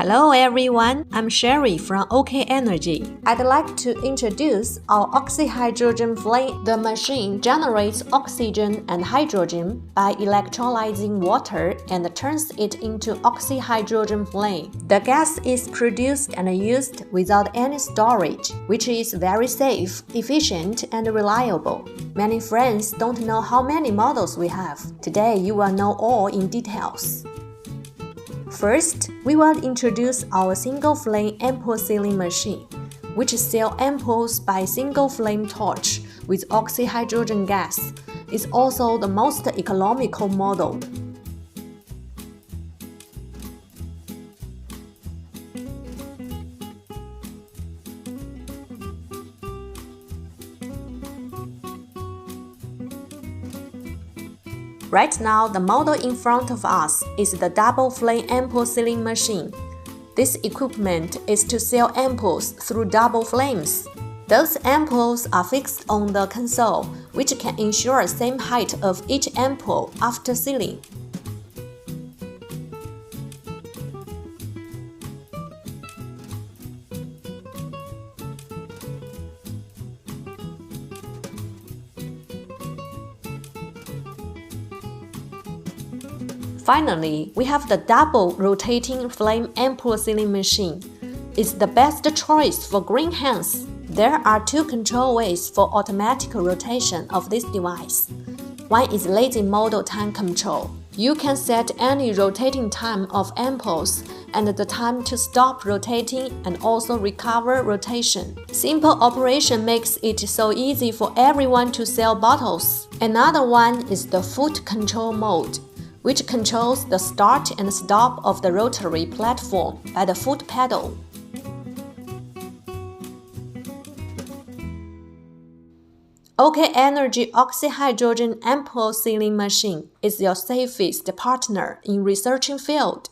Hello everyone, I'm Sherry from OK Energy. I'd like to introduce our oxyhydrogen flame. The machine generates oxygen and hydrogen by electrolyzing water and turns it into oxyhydrogen flame. The gas is produced and used without any storage, which is very safe, efficient, and reliable. Many friends don't know how many models we have. Today you will know all in details. First, we will introduce our single-flame ampoule sealing machine, which sells ampoules by single-flame torch with oxyhydrogen gas. It's also the most economical model. Right now, the model in front of us is the double-flame ampoule sealing machine. This equipment is to seal ampoules through double flames. Those ampoules are fixed on the console, which can ensure same height of each ampoule after sealing. Finally, we have the double rotating flame ampoule sealing machine. It's the best choice for green hands. There are two control ways for automatic rotation of this device. One is lazy model time control. You can set any rotating time of ampoules and the time to stop rotating and also recover rotation. Simple operation makes it so easy for everyone to sell bottles. Another one is the foot control mode, which controls the start and stop of the rotary platform by the foot pedal. OK Energy oxyhydrogen ampoule sealing machine is your safest partner in researching field.